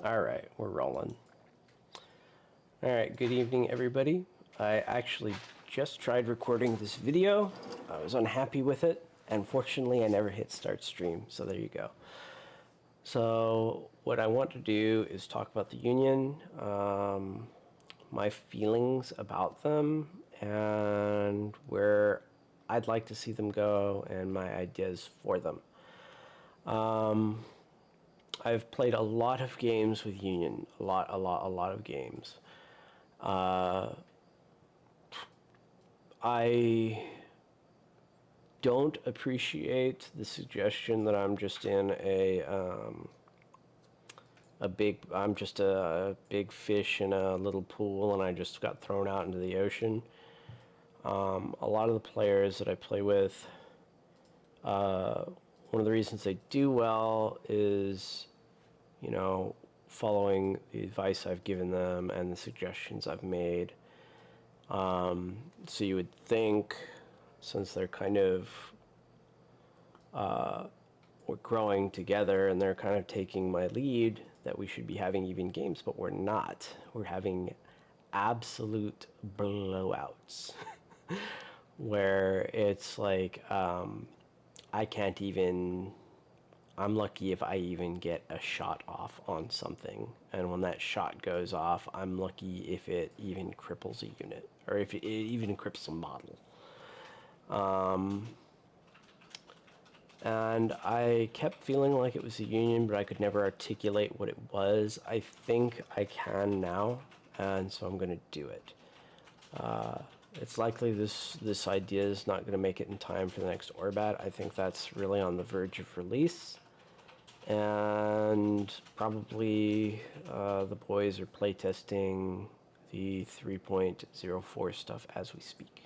Alright, we're rolling. Alright, good evening everybody. I actually just tried recording this video. I was unhappy with it, and fortunately I never hit start stream, so there you go. So what I want to do is talk about the Union, my feelings about them, and where I'd like to see them go, and my ideas for them. I've played a lot of games with Union. A lot of games. I don't appreciate the suggestion that I'm just in I'm just a big fish in a little pool and I just got thrown out into the ocean. A lot of the players that I play with, one of the reasons they do well is, you know, following the advice I've given them and the suggestions I've made. So you would think, since they're kind of, we're growing together and they're kind of taking my lead, that we should be having even games, but we're not. We're having absolute blowouts where it's like, I can't even, I'm lucky if I even get a shot off on something, and when that shot goes off, I'm lucky if it even cripples a unit, or if it even cripples a model. And I kept feeling like it was a Union, but I could never articulate what it was. I think I can now, and so I'm going to do it. It's likely this idea is not going to make it in time for the next Orbat. I think that's really on the verge of release. And probably the boys are playtesting the 3.04 stuff as we speak.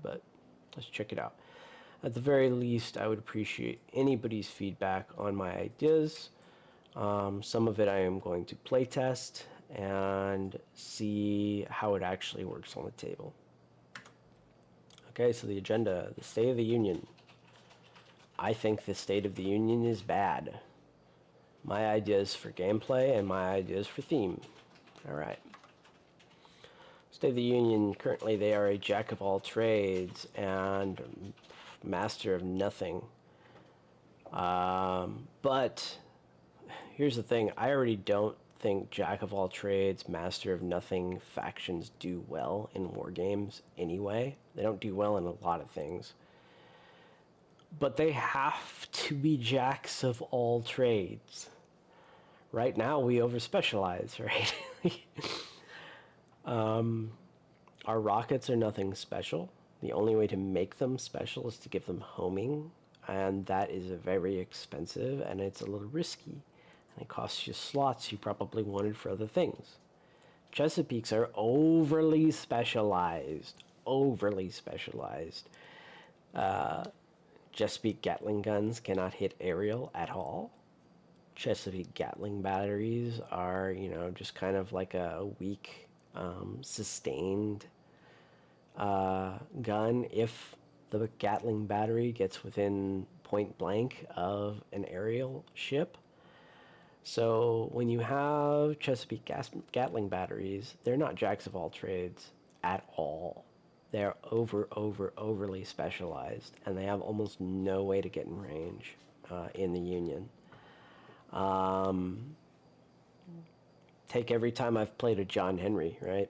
But let's check it out. At the very least, I would appreciate anybody's feedback on my ideas. Some of it I am going to playtest and see how it actually works on the table. Okay, so the agenda, the State of the Union. I think the State of the Union is bad. My ideas for gameplay and my ideas for theme. Alright. State of the Union, currently they are a jack of all trades and master of nothing. But here's the thing, I already don't think jack of all trades, master of nothing factions do well in war games anyway. They don't do well in a lot of things. But they have to be jacks of all trades. Right now we over-specialize, right? Our rockets are nothing special. The only way to make them special is to give them homing, and that is very expensive, and it's a little risky, and it costs you slots you probably wanted for other things. Chesapeakes are overly specialized. Overly specialized. Chesapeake Gatling guns cannot hit aerial at all. Chesapeake Gatling batteries are, you know, just kind of like a weak, sustained gun if the Gatling battery gets within point blank of an aerial ship. So when you have Chesapeake Gatling batteries, they're not jacks of all trades at all. They're overly specialized, and they have almost no way to get in range in the Union. Take every time I've played a John Henry, right?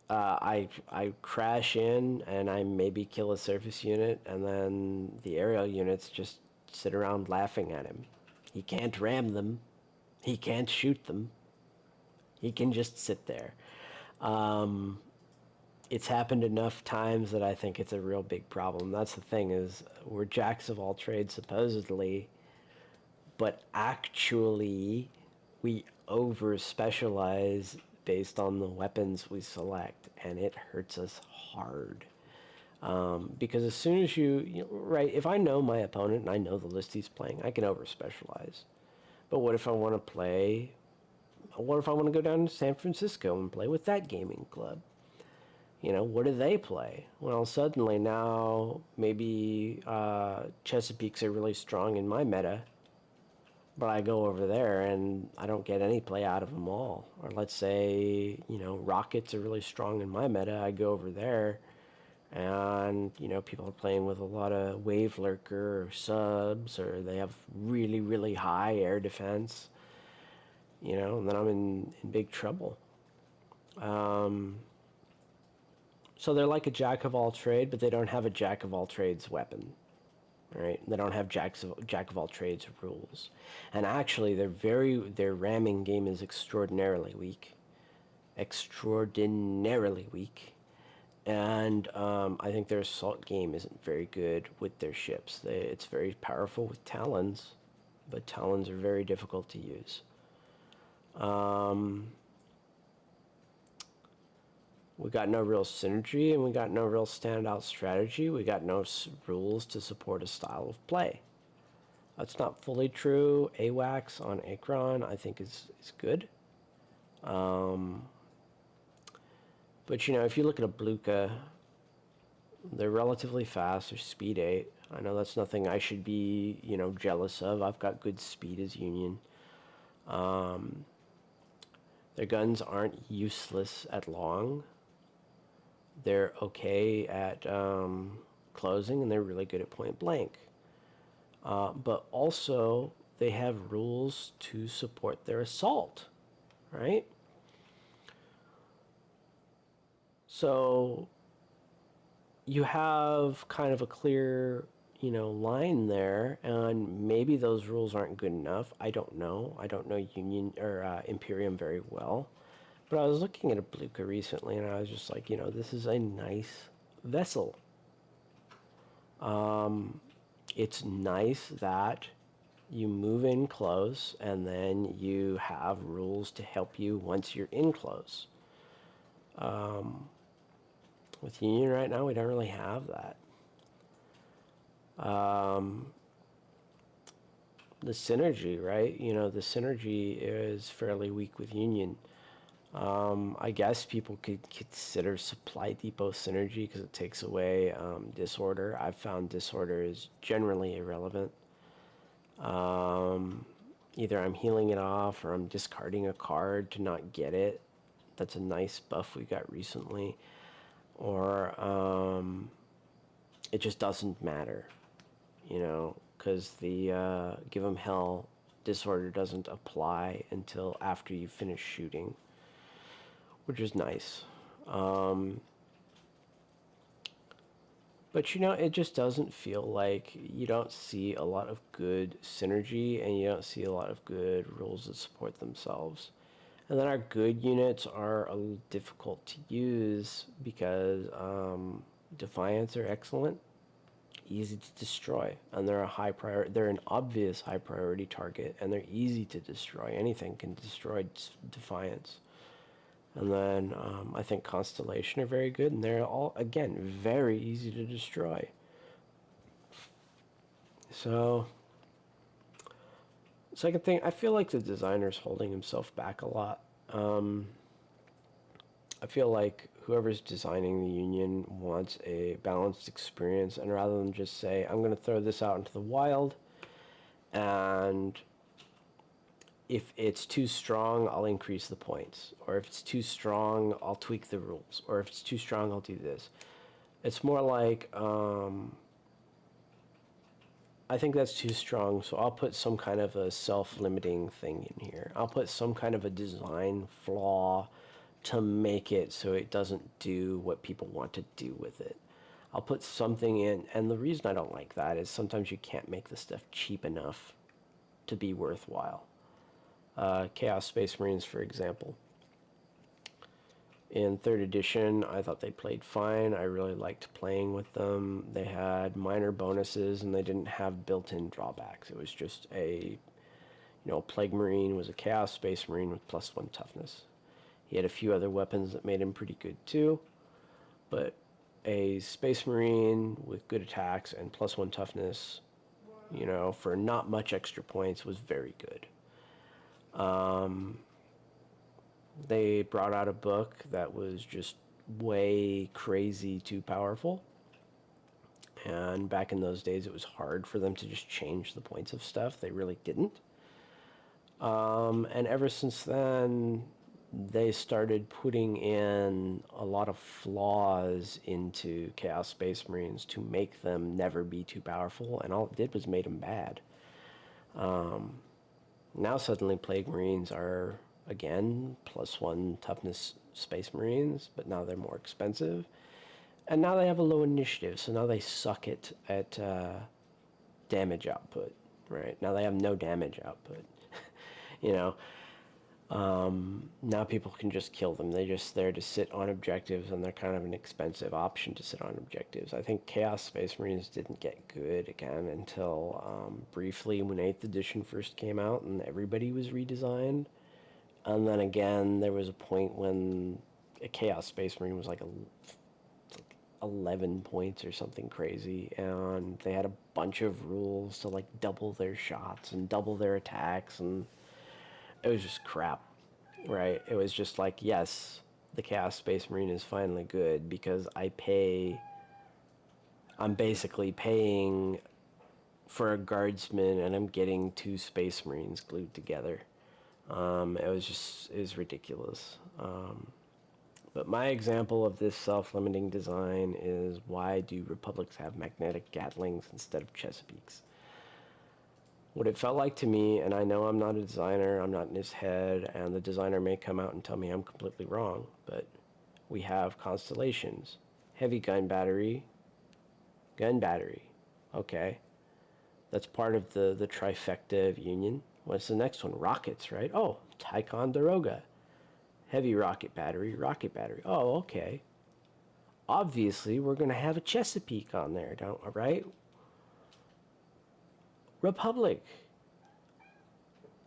I crash in and I maybe kill a surface unit, and then the aerial units just sit around laughing at him. He can't ram them. He can't shoot them. He can just sit there. It's happened enough times that I think it's a real big problem. That's the thing, is we're jacks of all trades supposedly, but actually we over-specialize based on the weapons we select, and it hurts us hard. Because as soon as right, if I know my opponent and I know the list he's playing, I can over-specialize. But what if I want to go down to San Francisco and play with that gaming club? You know, what do they play? Well, suddenly now maybe Chesapeakes are really strong in my meta, But I go over there and I don't get any play out of them all. Or let's say, rockets are really strong in my meta. I go over there and, people are playing with a lot of wave lurker or subs, or they have really, really high air defense, and then I'm in big trouble. So they're like a jack of all trade, but they don't have a jack of all trades weapon. Right? They don't have jack of all trades rules, and actually, their ramming game is extraordinarily weak, and I think their assault game isn't very good with their ships. It's very powerful with talons, but talons are very difficult to use. We got no real synergy, and we got no real standout strategy. We got no rules to support a style of play. That's not fully true. AWACS on Akron, I think, is good. But, if you look at a Bluka, they're relatively fast. They're speed 8. I know that's nothing I should be, jealous of. I've got good speed as Union. Their guns aren't useless at long. They're okay at closing, and they're really good at point blank. But also, they have rules to support their assault, right? So you have kind of a clear, line there, and maybe those rules aren't good enough. I don't know. I don't know Union or Imperium very well. But I was looking at a Bluka recently, and I was just like, this is a nice vessel. It's nice that you move in close, and then you have rules to help you once you're in close. With Union right now, we don't really have that. The synergy, right? The synergy is fairly weak with Union. I guess people could consider Supply Depot synergy because it takes away disorder. I've found disorder is generally irrelevant. Either I'm healing it off or I'm discarding a card to not get it. That's a nice buff we got recently. Or it just doesn't matter, because the Give 'em Hell disorder doesn't apply until after you finish shooting, which is nice. But it just doesn't feel like you don't see a lot of good synergy, and you don't see a lot of good rules that support themselves. And then our good units are a little difficult to use because Defiants are excellent, easy to destroy, and they're a high priority. They're an obvious high priority target, and they're easy to destroy. Anything can destroy Defiants. And then I think Constellation are very good, and they're all, again, very easy to destroy. So, second thing, I feel like the designer's holding himself back a lot. I feel like whoever's designing the Union wants a balanced experience, and rather than just say, I'm going to throw this out into the wild, and if it's too strong, I'll increase the points. Or if it's too strong, I'll tweak the rules. Or if it's too strong, I'll do this. It's more like, I think that's too strong, so I'll put some kind of a self-limiting thing in here. I'll put some kind of a design flaw to make it so it doesn't do what people want to do with it. I'll put something in, and the reason I don't like that is sometimes you can't make the stuff cheap enough to be worthwhile. Chaos Space Marines, for example. In 3rd edition, I thought they played fine. I really liked playing with them. They had minor bonuses, and they didn't have built-in drawbacks. It was just a Plague Marine was a Chaos Space Marine with +1 toughness. He had a few other weapons that made him pretty good too, but a Space Marine with good attacks and +1 toughness, for not much extra points was very good. They brought out a book that was just way crazy too powerful. And back in those days, it was hard for them to just change the points of stuff. They really didn't. And ever since then, they started putting in a lot of flaws into Chaos Space Marines to make them never be too powerful, and all it did was made them bad. Now suddenly Plague Marines are, again, +1 toughness Space Marines, but now they're more expensive. And now they have a low initiative, so now they suck at damage output, right? Now they have no damage output. You know, now people can just kill them. They're just there to sit on objectives, and they're kind of an expensive option to sit on objectives. I think Chaos Space Marines didn't get good again until briefly when 8th edition first came out and everybody was redesigned. And then again, there was a point when a Chaos Space Marine was like 11 points or something crazy, and they had a bunch of rules to like double their shots and double their attacks, and it was just crap, right? It was just like, yes, the Chaos Space Marine is finally good because I'm basically paying for a guardsman and I'm getting 2 Space Marines glued together. It was ridiculous. But my example of this self-limiting design is, why do Republics have magnetic Gatlings instead of Chesapeakes? What it felt like to me, and I know I'm not a designer, I'm not in his head, and the designer may come out and tell me I'm completely wrong, but we have constellations. Heavy gun battery, okay. That's part of the trifecta of Union. What's the next one? Rockets, right? Oh, Ticonderoga. Heavy rocket battery. Oh, okay. Obviously, we're going to have a Chesapeake on there, right? Republic.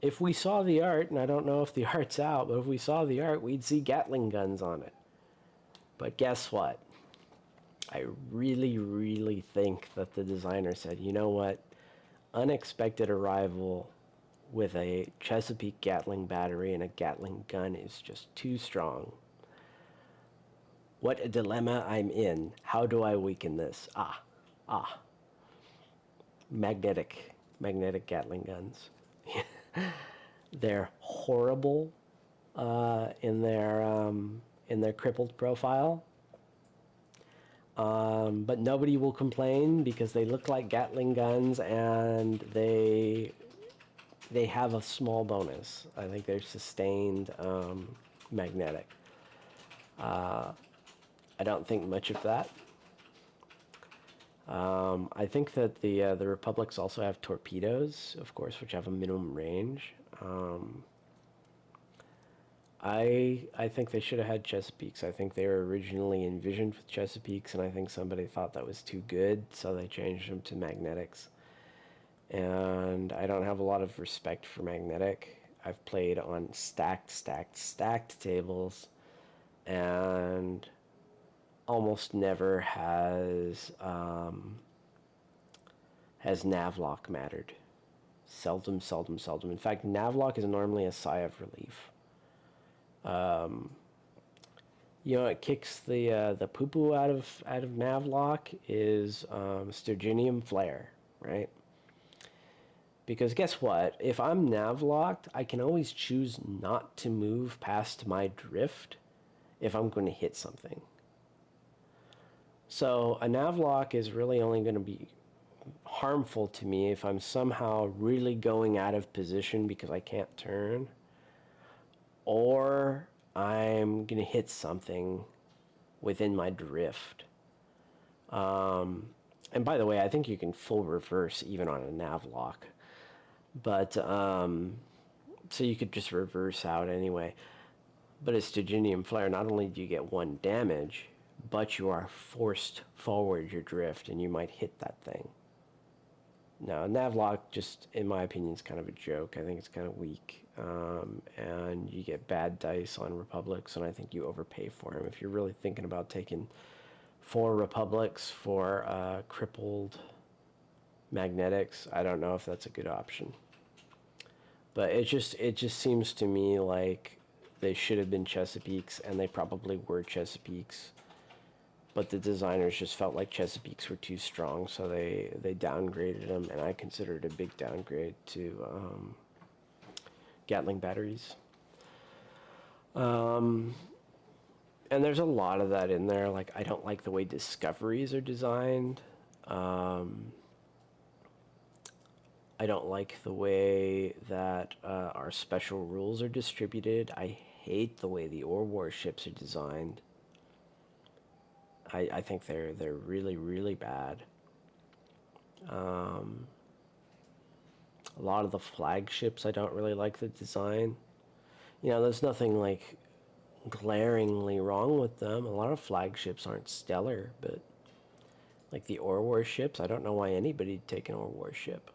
If we saw the art, and I don't know if the art's out, but if we saw the art, we'd see Gatling guns on it. But guess what? I really, really think that the designer said, you know what? Unexpected arrival with a Chesapeake Gatling battery and a Gatling gun is just too strong. What a dilemma I'm in. How do I weaken this? Magnetic Gatling guns. They're horrible in their crippled profile, but nobody will complain because they look like Gatling guns and they have a small bonus. I think they're sustained magnetic. I don't think much of that. I think that the Republics also have torpedoes, of course, which have a minimum range. I think they should have had Chesapeakes. I think they were originally envisioned with Chesapeakes, and I think somebody thought that was too good, so they changed them to magnetics. And I don't have a lot of respect for magnetic. I've played on stacked tables, and almost never has navlock mattered. Seldom. In fact, navlock is normally a sigh of relief. It kicks the poo-poo out of navlock is Sturginium Flare, right? Because guess what? If I'm navlocked, I can always choose not to move past my drift if I'm going to hit something. So a navlock is really only going to be harmful to me if I'm somehow really going out of position because I can't turn, or I'm going to hit something within my drift. And by the way, I think you can full reverse even on a navlock. But, so you could just reverse out anyway. But a Stygianium Flare, not only do you get 1 damage, but you are forced forward your drift, and you might hit that thing. Now, navlock, just in my opinion, is kind of a joke. I think it's kind of weak, and you get bad dice on Republics, and I think you overpay for them. If you're really thinking about taking 4 Republics for crippled magnetics, I don't know if that's a good option. But it just seems to me like they should have been Chesapeakes, and they probably were Chesapeakes. But the designers just felt like Chesapeakes were too strong, so they downgraded them, and I consider it a big downgrade to Gatling batteries. And there's a lot of that in there. Like, I don't like the way discoveries are designed. I don't like the way that our special rules are distributed. I hate the way the ore warships are designed. I think they're really, really bad. A lot of the flagships, I don't really like the design. You know, there's nothing like glaringly wrong with them. A lot of flagships aren't stellar, but like the ore warships, I don't know why anybody'd take an ore warship.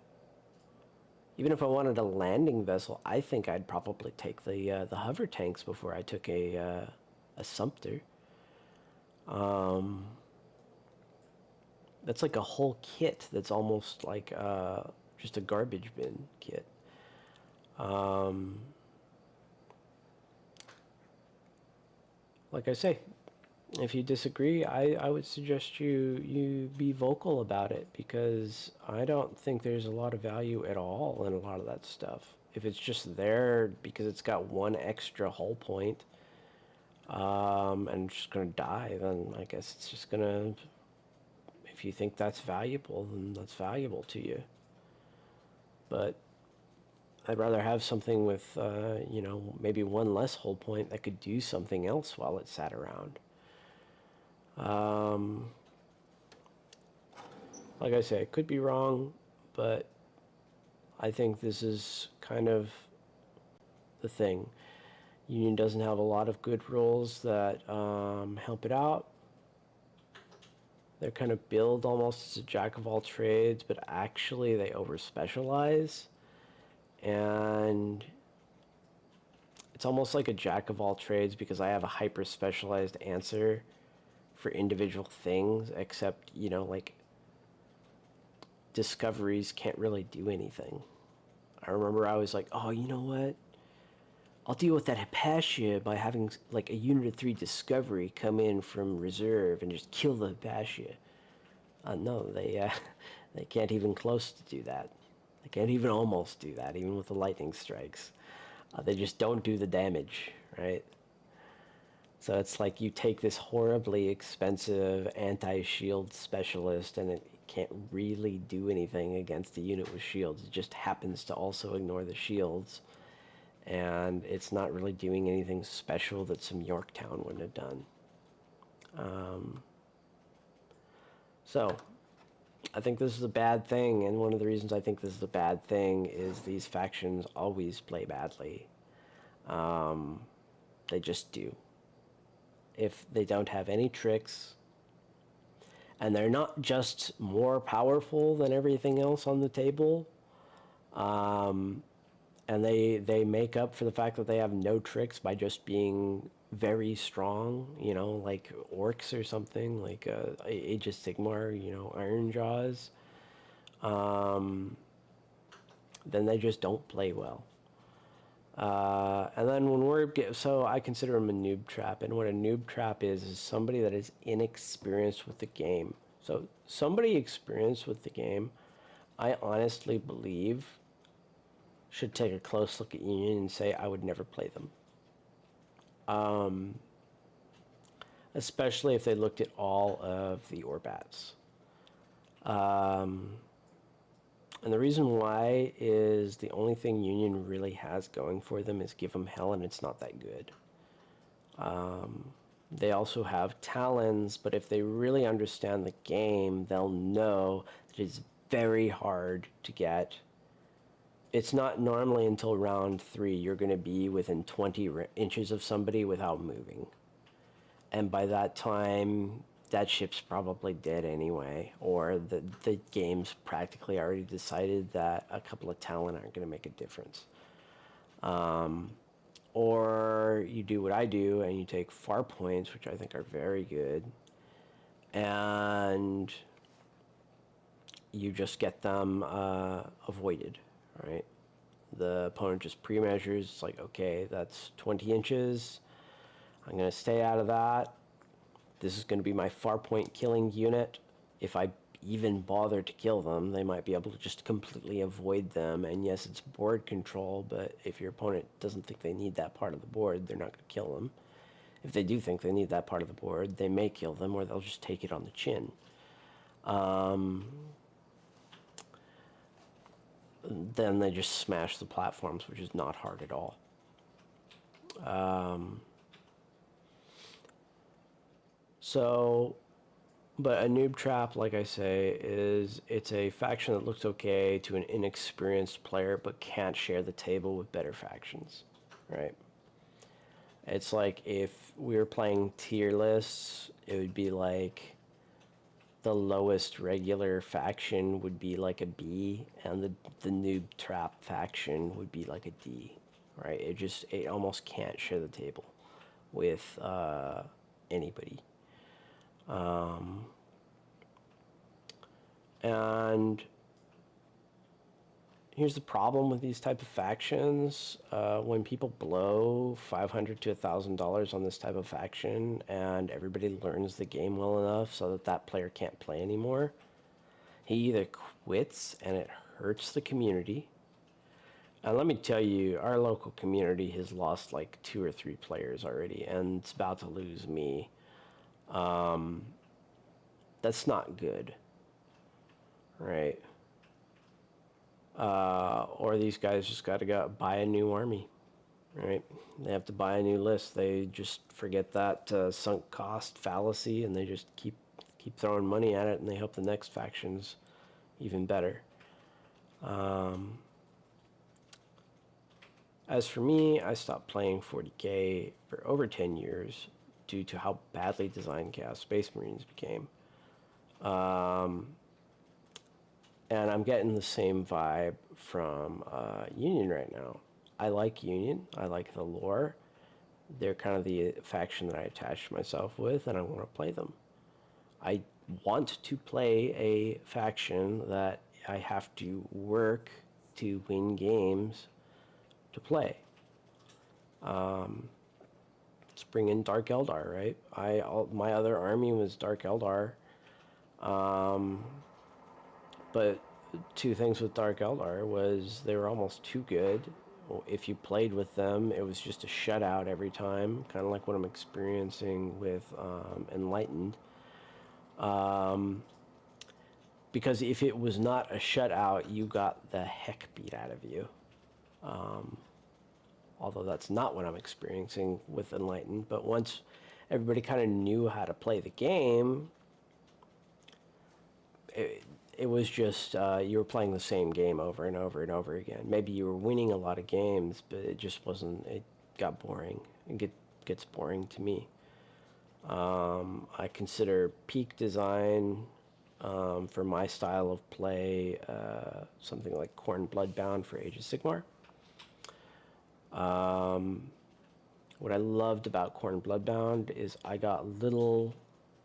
Even if I wanted a landing vessel, I think I'd probably take the hover tanks before I took a Sumpter. That's like a whole kit that's almost like just a garbage bin kit. Like I say, if you disagree, I would suggest you be vocal about it, because I don't think there's a lot of value at all in a lot of that stuff. If it's just there because it's got one extra hull point, and it's just gonna die, then I guess it's just gonna, if you think that's valuable, then that's valuable to you. But I'd rather have something with, you know, maybe one less hull point that could do something else while it sat around. Like I say, I could be wrong, but I think this is kind of the thing. Union doesn't have a lot of good rules that help it out. They're kind of billed almost as a jack of all trades, but actually they over-specialize. And it's almost like a jack of all trades because I have a hyper-specialized answer for individual things, except, you know, like, discoveries can't really do anything. I remember I was like, oh, you know what? I'll deal with that Hypatia by having, like, a Unit 3 Discovery come in from reserve and just kill the Hypatia. No, they can't even close to do that. They can't even almost do that, even with the lightning strikes. They just don't do the damage, right? So it's like you take this horribly expensive anti-shield specialist and it can't really do anything against a unit with shields. It just happens to also ignore the shields. And it's not really doing anything special that some Yorktown wouldn't have done. So, I think this is a bad thing, and one of the reasons I think this is a bad thing is these factions always play badly. They just do. If they don't have any tricks, and they're not just more powerful than everything else on the table, and they make up for the fact that they have no tricks by just being very strong, you know, like orcs or something, like Age of Sigmar, you know, Iron Jaws, then they just don't play well. And then when so I consider them a noob trap, and what a noob trap is somebody that is inexperienced with the game. So somebody experienced with the game, I honestly believe, should take a close look at Union and say, I would never play them. Especially if they looked at all of the Orbats. And the reason why is the only thing Union really has going for them is Give them Hell, and it's not that good. They also have Talons, but if they really understand the game, they'll know that it's very hard to get. It's not normally until round 3 you're going to be within 20 inches of somebody without moving. And by that time, that ship's probably dead anyway, or the game's practically already decided that a couple of Talon aren't going to make a difference. Or you do what I do, and you take far points, which I think are very good, and you just get them avoided, right? The opponent just pre-measures, it's like, okay, that's 20 inches, I'm going to stay out of that. This is going to be my far point killing unit. If I even bother to kill them. They might be able to just completely avoid them, and yes, it's board control, but if your opponent doesn't think they need that part of the board, they're not going to kill them. If they do think they need that part of the board, they may kill them, or they'll just take it on the chin. Then they just smash the platforms, which is not hard at all. But a noob trap, like I say, it's a faction that looks okay to an inexperienced player, but can't share the table with better factions, right? It's like if we were playing tier lists, it would be like the lowest regular faction would be like a B, and the noob trap faction would be like a D, right? It almost can't share the table with anybody. And here's the problem with these type of factions. When people blow $500 to $1,000 on this type of faction, and everybody learns the game well enough so that that player can't play anymore, he either quits and it hurts the community. And let me tell you, our local community has lost like 2 or 3 players already, and it's about to lose me. That's not good, right? Or these guys just got to go buy a new army, right? They have to buy a new list. They just forget that sunk cost fallacy, and they just keep throwing money at it, and they hope the next faction's even better. As for me, I stopped playing 40K for over 10 years due to how badly designed Chaos Space Marines became. And I'm getting the same vibe from Union right now. I like Union. I like the lore. They're kind of the faction that I attach myself with, and I want to play them. I want to play a faction that I have to work to win games to play. Let's bring in Dark Eldar, right? My other army was Dark Eldar. But 2 things with Dark Eldar was they were almost too good. If you played with them, it was just a shutout every time, kind of like what I'm experiencing with Enlightened. Because if it was not a shutout, you got the heck beat out of you. Although that's not what I'm experiencing with Enlightened. But once everybody kind of knew how to play the game, it was just you were playing the same game over and over and over again. Maybe you were winning a lot of games, but it just wasn't. It got boring. It gets boring to me. I consider peak design for my style of play something like Khorne Bloodbound for Age of Sigmar. What I loved about Khorne Bloodbound is I got little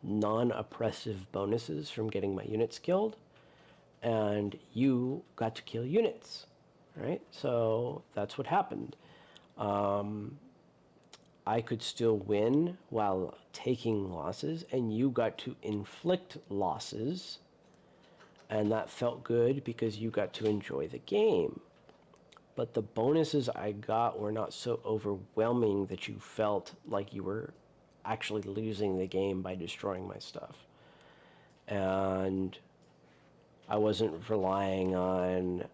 non-oppressive bonuses from getting my units killed, and you got to kill units, right? So that's what happened. I could still win while taking losses, and you got to inflict losses, and that felt good because you got to enjoy the game. But the bonuses I got were not so overwhelming that you felt like you were actually losing the game by destroying my stuff. And I wasn't relying on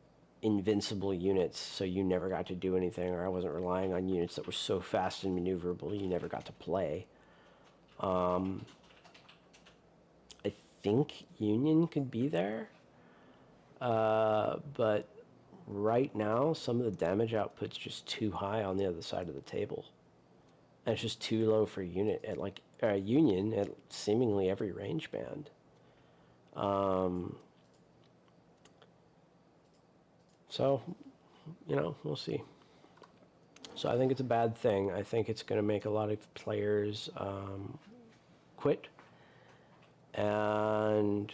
invincible units, so you never got to do anything, or I wasn't relying on units that were so fast and maneuverable you never got to play. I think Union could be there, but right now some of the damage output's just too high on the other side of the table. And it's just too low for unit at like Union at seemingly every range band. So, we'll see. So I think it's a bad thing. I think it's going to make a lot of players quit. And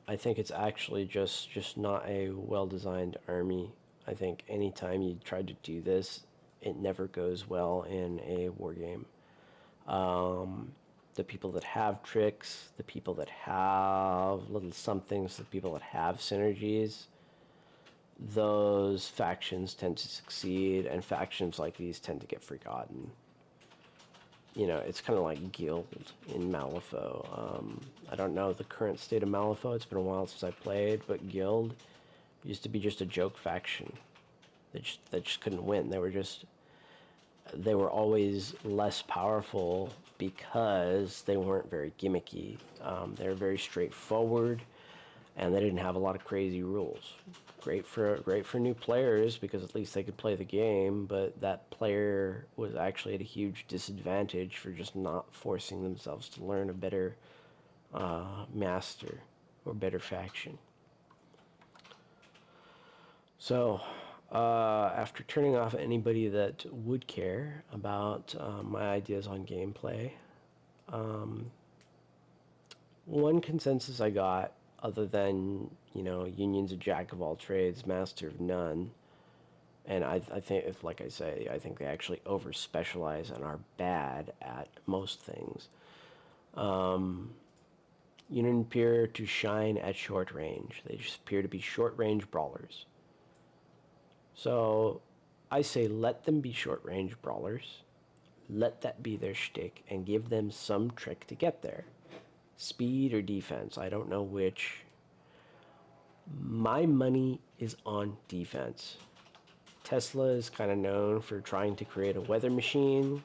I think it's actually just not a well-designed army. I think anytime you try to do this, it never goes well in a war game. the people that have tricks, the people that have little somethings, the people that have synergies, those factions tend to succeed, and factions like these tend to get forgotten. You know, it's kind of like Guild in Malifaux. I don't know the current state of Malifaux. It's been a while since I played, but Guild used to be just a joke faction that just couldn't win. They were always less powerful because they weren't very gimmicky. They were very straightforward, and they didn't have a lot of crazy rules. Great for new players because at least they could play the game, but that player was actually at a huge disadvantage for just not forcing themselves to learn a better master or better faction. So, after turning off anybody that would care about my ideas on gameplay, one consensus I got, other than, you know, Union's a jack of all trades, master of none, and I think, like I say, I think they actually over-specialize and are bad at most things. Union appear to shine at short range. They just appear to be short-range brawlers. So I say let them be short-range brawlers. Let that be their shtick and give them some trick to get there. Speed or defense, I don't know which. My money is on defense. Tesla is kind of known for trying to create a weather machine.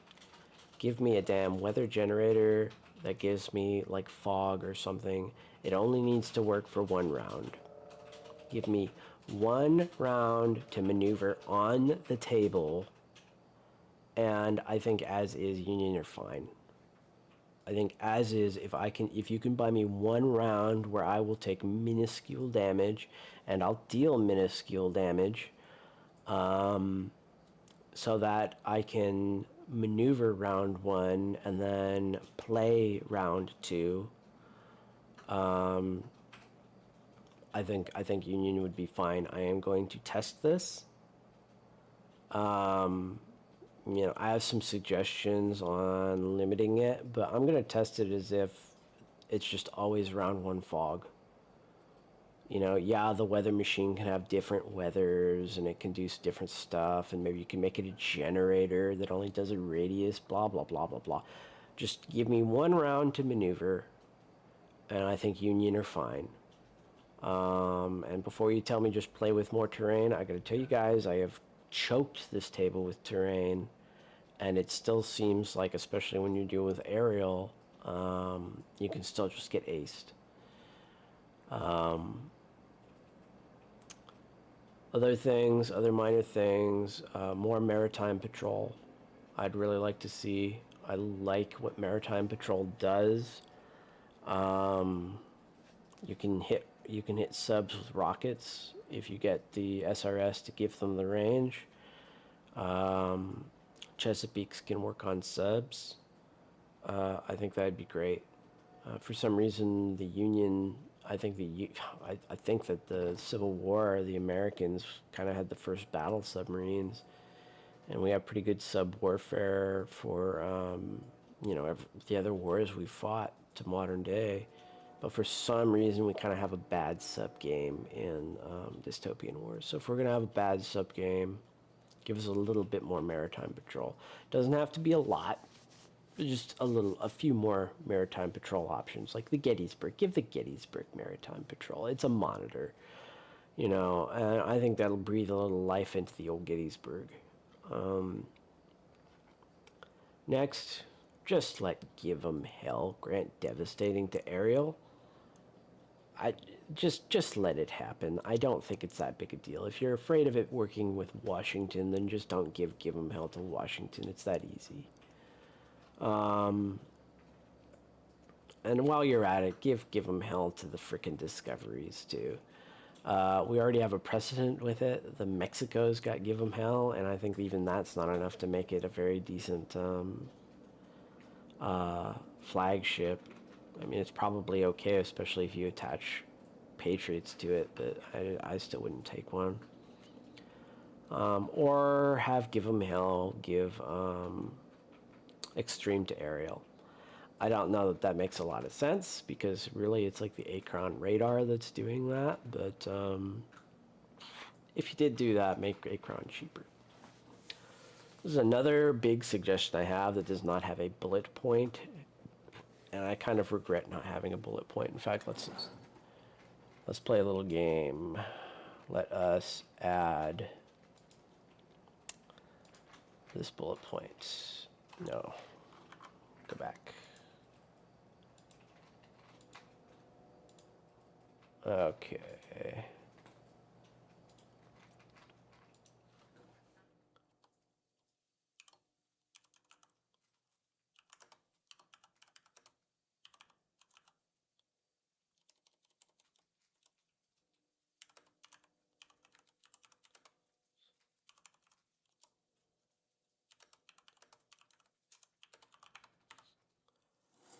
Give me a damn weather generator that gives me like fog or something. It only needs to work for one round. Give me one round to maneuver on the table, and I think as is, Union are fine. I think as is, if you can buy me one round where I will take minuscule damage, and I'll deal minuscule damage, so that I can maneuver round one and then play round two. I think Union would be fine. I am going to test this. You know, I have some suggestions on limiting it, but I'm going to test it as if it's just always round one fog. You know, yeah, the weather machine can have different weathers, and it can do different stuff, and maybe you can make it a generator that only does a radius, blah, blah, blah, blah, blah. Just give me one round to maneuver, and I think Union are fine. And before you tell me just play with more terrain, I got to tell you guys, I have choked this table with terrain, and it still seems like, especially when you deal with aerial, you can still just get aced. Other minor things, more maritime patrol I'd really like to see. I like what maritime patrol does. You can hit subs with rockets if you get the SRS to give them the range. Chesapeakes can work on subs. I think that'd be great. For some reason, the Union, I think that the Civil War, the Americans kind of had the first battle submarines, and we have pretty good sub warfare for you know, the other wars we fought to modern day. But for some reason, we kind of have a bad sub-game in Dystopian Wars. So if we're going to have a bad sub-game, give us a little bit more maritime patrol. Doesn't have to be a lot. Just a few more maritime patrol options, like the Gettysburg. Give the Gettysburg maritime patrol. It's a monitor, you know, and I think that'll breathe a little life into the old Gettysburg. Next, just give 'em hell. Grant devastating to aerial. I just let it happen. I don't think it's that big a deal. If you're afraid of it working with Washington, then just don't give 'em hell to Washington. It's that easy. And while you're at it, give 'em hell to the frickin' discoveries too. We already have a precedent with it. The Mexico's got give 'em hell, and I think even that's not enough to make it a very decent flagship. I mean, it's probably okay, especially if you attach Patriots to it, but I still wouldn't take one. Or have give 'em hell, give extreme to aerial. I don't know that that makes a lot of sense because really it's like the Acron radar that's doing that. But if you did do that, make Acron cheaper. This is another big suggestion I have that does not have a bullet point, and I kind of regret not having a bullet point. In fact, let's play a little game. Let us add this bullet point. No, go back. Okay.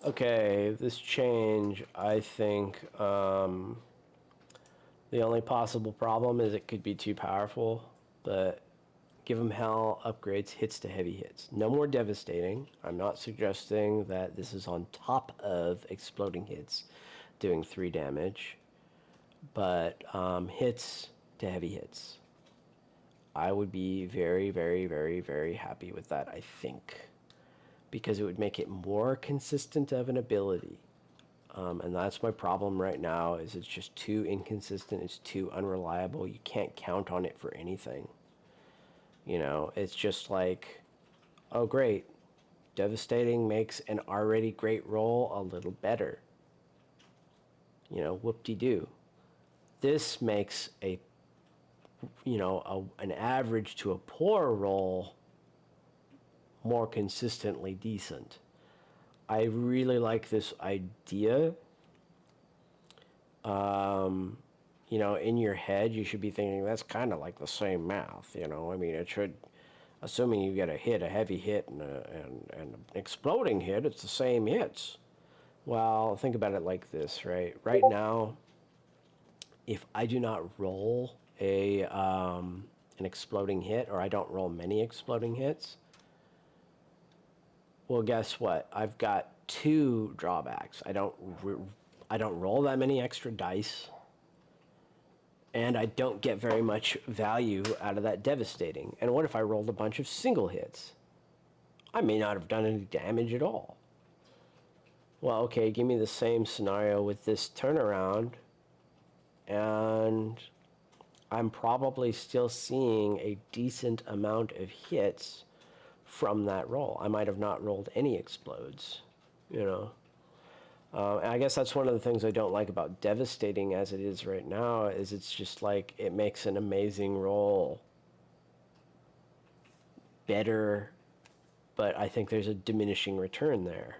Okay, this change, I think, the only possible problem is it could be too powerful, but give them hell, upgrades, hits to heavy hits. No more devastating. I'm not suggesting that this is on top of exploding hits, doing 3 damage, but hits to heavy hits. I would be very, very, very, very happy with that, I think, because it would make it more consistent of an ability. And that's my problem right now, is it's just too inconsistent, it's too unreliable, you can't count on it for anything. You know, it's just like, oh great, devastating makes an already great roll a little better. You know, whoop-de-doo. This makes a, you know, an average to a poor roll more consistently decent. I really like this idea. You know, in your head, you should be thinking that's kind of like the same math. You know, I mean, it should, assuming you get a hit, a heavy hit, and an exploding hit, it's the same hits. Well, think about it like this, right? Right now, if I do not roll an exploding hit, or I don't roll many exploding hits, well, guess what? I've got 2 drawbacks. I don't roll that many extra dice, and I don't get very much value out of that devastating. And what if I rolled a bunch of single hits? I may not have done any damage at all. Well, okay, give me the same scenario with this turnaround, and I'm probably still seeing a decent amount of hits from that roll. I might have not rolled any explodes, you know. And I guess that's one of the things I don't like about devastating as it is right now, is it's just like it makes an amazing roll better, but I think there's a diminishing return there.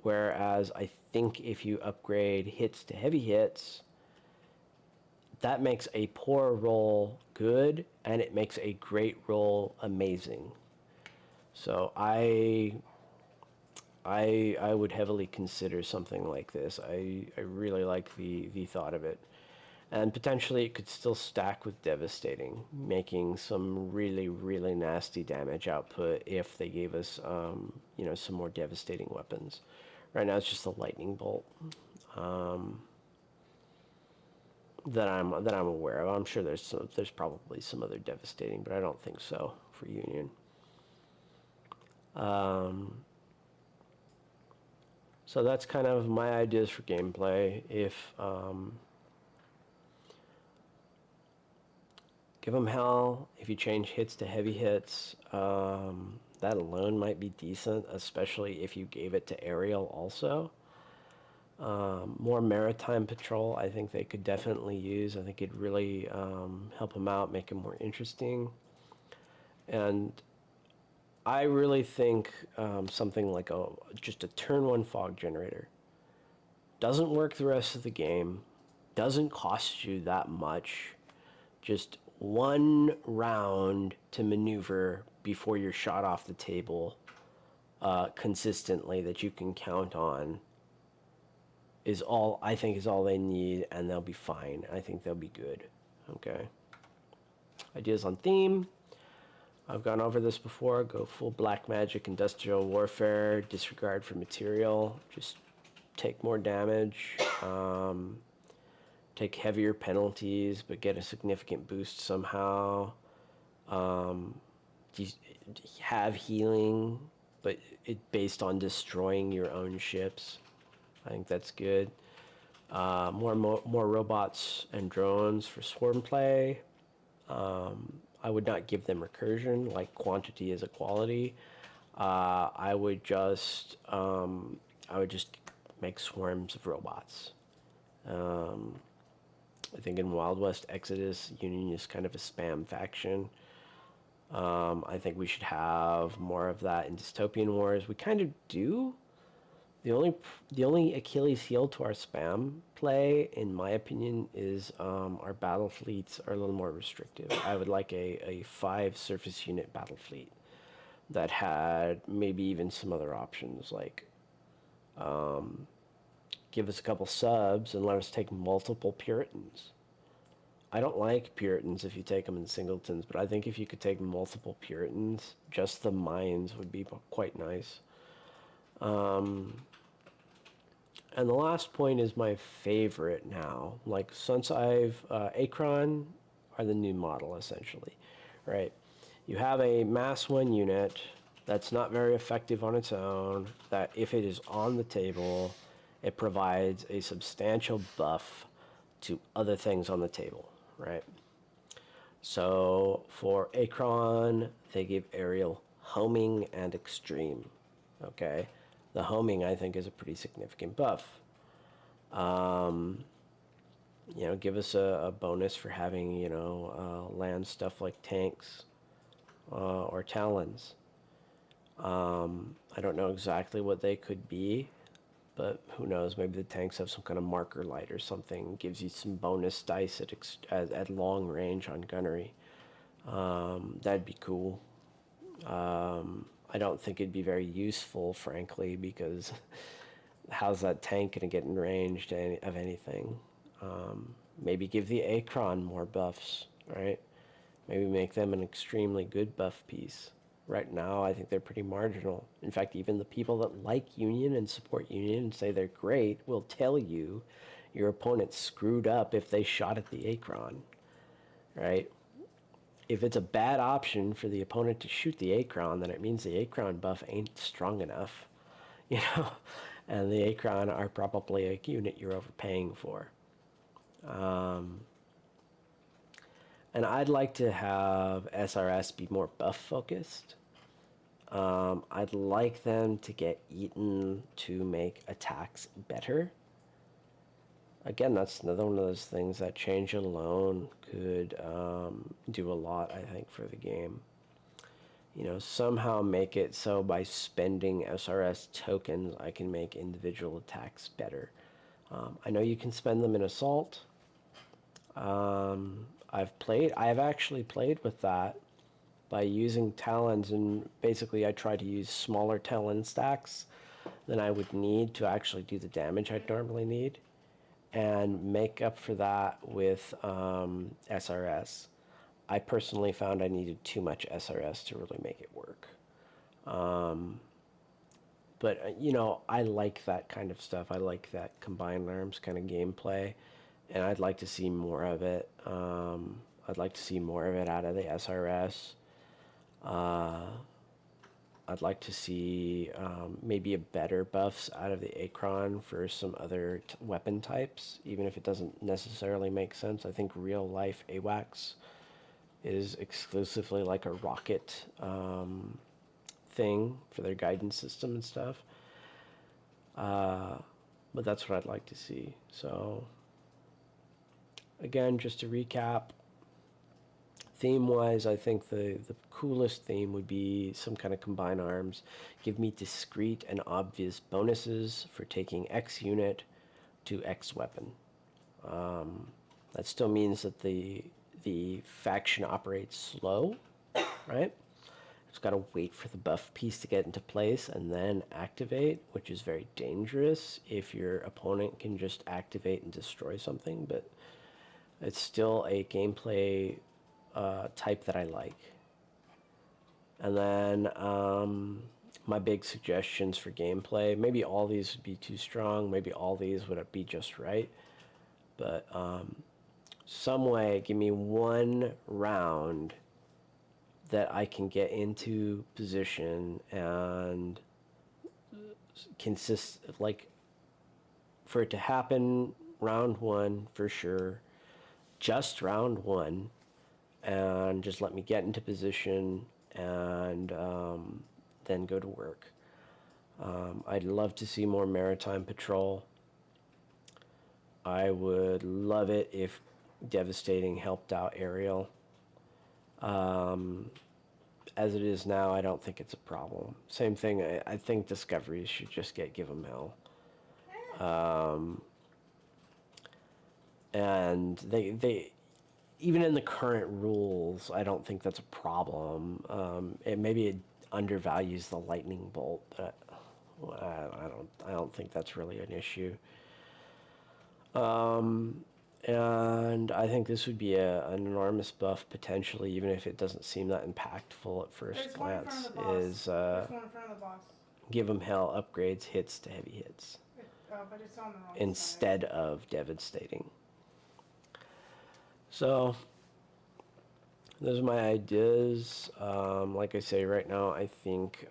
Whereas I think if you upgrade hits to heavy hits, that makes a poor roll good, and it makes a great roll amazing. So I would heavily consider something like this. I really like the thought of it. And potentially it could still stack with devastating, making some really, really nasty damage output if they gave us, you know, some more devastating weapons. Right now it's just a lightning bolt that I'm aware of. I'm sure there's probably some other devastating, but I don't think so for Union. So that's kind of my ideas for gameplay. If give them hell. If you change hits to heavy hits, that alone might be decent, especially if you gave it to aerial also. More maritime patrol, I think they could definitely use. I think it'd really help them out, make them more interesting. And I really think something like just a turn 1 fog generator doesn't work the rest of the game, doesn't cost you that much, just 1 round to maneuver before you're shot off the table consistently that you can count on is all they need, and they'll be fine. I think they'll be good. Okay. Ideas on theme. I've gone over this before. Go full black magic, industrial warfare, disregard for material. Just take more damage. Take heavier penalties, but get a significant boost somehow. Um, have healing, but it based on destroying your own ships. I think that's good. More robots and drones for swarm play. I would not give them recursion, like quantity is a quality. I would just make swarms of robots. I think in Wild West Exodus, Union is kind of a spam faction. I think we should have more of that in Dystopian Wars. We kind of do. The only Achilles heel to our spam play, in my opinion, is our battle fleets are a little more restrictive. I would like a 5 surface unit battle fleet that had maybe even some other options, like give us a couple subs and let us take multiple Puritans. I don't like Puritans if you take them in singletons, but I think if you could take multiple Puritans, just the mines would be quite nice. And the last point is my favorite now. Like, since Acron are the new model, essentially, right? You have a mass 1 unit that's not very effective on its own, that if it is on the table, it provides a substantial buff to other things on the table, right? So for Acron, they give aerial homing and extreme, okay? The homing, I think, is a pretty significant buff. Give us a bonus for having, land stuff like tanks or talons. I don't know exactly what they could be, but who knows? Maybe the tanks have some kind of marker light or something. Gives you some bonus dice at long range on gunnery. That'd be cool. I don't think it'd be very useful, frankly, because how's that tank going to get in range of anything? Maybe give the Acron more buffs, right? Maybe make them an extremely good buff piece. Right now, I think they're pretty marginal. In fact, even the people that like Union and support Union and say they're great will tell you your opponent screwed up if they shot at the Acron, right? If it's a bad option for the opponent to shoot the Acron, then it means the Acron buff ain't strong enough, and the Acron are probably a unit you're overpaying for. And I'd like to have SRS be more buff focused. I'd like them to get eaten to make attacks better. Again, that's another one of those things that change alone could do a lot, I think, for the game. Somehow make it so by spending SRS tokens, I can make individual attacks better. I know you can spend them in Assault. I've actually played with that by using talons, and basically I try to use smaller talon stacks than I would need to actually do the damage I'd normally need, and make up for that with SRS. I personally found I needed too much SRS to really make it work. But I like that kind of stuff. I like that combined arms kind of gameplay, and I'd like to see more of it. I'd like to see more of it out of the SRS. I'd like to see maybe a better buffs out of the Acron for some other weapon types, even if it doesn't necessarily make sense. I think real life AWACS is exclusively like a rocket thing for their guidance system and stuff. But that's what I'd like to see. So again, just to recap, theme-wise, I think the coolest theme would be some kind of combined arms. Give me discrete and obvious bonuses for taking X unit to X weapon. That still means that the faction operates slow, right? It's got to wait for the buff piece to get into place and then activate, which is very dangerous if your opponent can just activate and destroy something, but it's still a gameplay type that I like. And then my big suggestions for gameplay, maybe all these would be too strong, maybe all these would be just right, but some way, give me one round that I can get into position and like, for it to happen round one for sure, just round one, and just let me get into position and then go to work. I'd love to see more maritime patrol. I would love it if Devastating helped out aerial. As it is now, I don't think it's a problem. Same thing, I think Discoveries should just give them hell. And they even in the current rules, I don't think that's a problem. Maybe it undervalues the lightning bolt, but I don't think that's really an issue. And I think this would be an enormous buff potentially, even if it doesn't seem that impactful at first glance. Is give them hell upgrades hits to heavy hits but it's on the wrong instead of devastating. So those are my ideas. Like I say, right now I think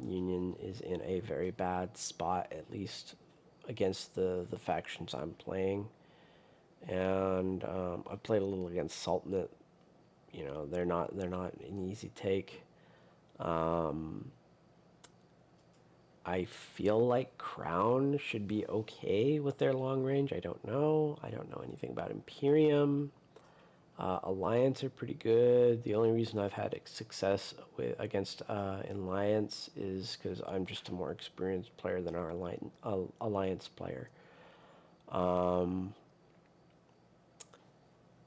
Union is in a very bad spot, at least against the factions I'm playing. And I played a little against Sultanate. You know, they're not an easy take. I feel like Crown should be okay with their long range. I don't know. I don't know anything about Imperium. Alliance are pretty good. The only reason I've had success against Alliance is because I'm just a more experienced player than our Alliance player.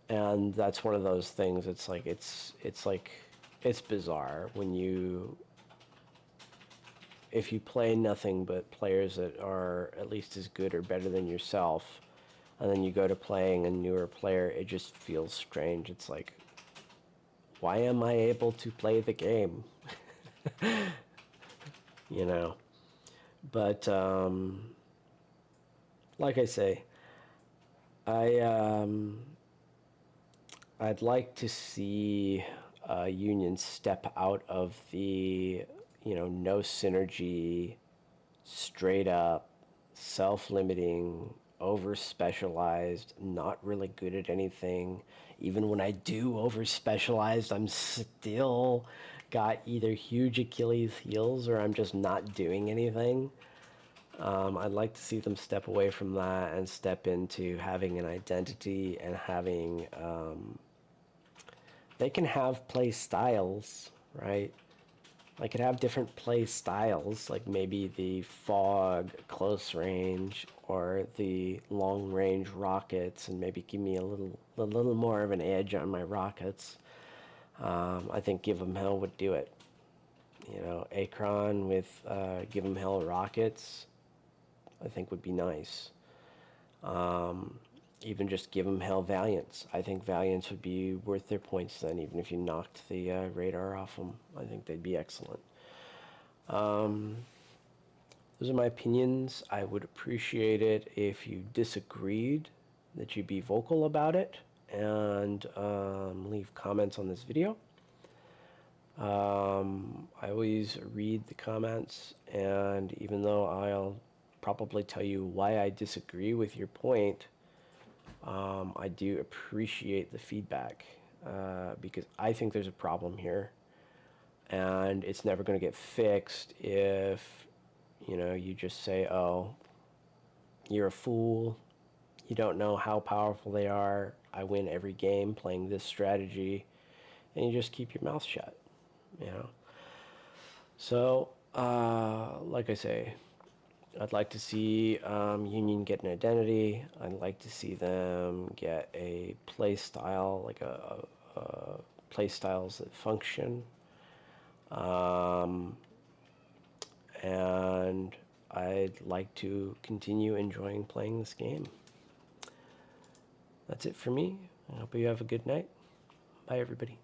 And that's one of those things. It's like it's bizarre when if you play nothing but players that are at least as good or better than yourself, and then you go to playing a newer player, it just feels strange. It's like, why am I able to play the game? You know. But like I say, I'd like to see Union step out of the, no synergy, straight up, self-limiting, over-specialized, not really good at anything. Even when I do over-specialized, I'm still got either huge Achilles heels or I'm just not doing anything. I'd like to see them step away from that and step into having an identity and having... they can have play styles, right? I could have different play styles, like maybe the fog close range or the long range rockets, and maybe give me a little more of an edge on my rockets. I think Give 'em Hell would do it. Akron with Give 'em Hell rockets, I think would be nice. Even just Give 'em Hell Valiants. I think Valiants would be worth their points then, even if you knocked the radar off them. I think they'd be excellent. Those are my opinions. I would appreciate it if you disagreed, that you be vocal about it, and leave comments on this video. I always read the comments, and even though I'll probably tell you why I disagree with your point, I do appreciate the feedback, because I think there's a problem here, and it's never going to get fixed if, you just say, oh, you're a fool, you don't know how powerful they are, I win every game playing this strategy, and you just keep your mouth shut, So, like I say, I'd like to see Union get an identity. I'd like to see them get a play style, like a play styles that function. And I'd like to continue enjoying playing this game. That's it for me. I hope you have a good night. Bye, everybody.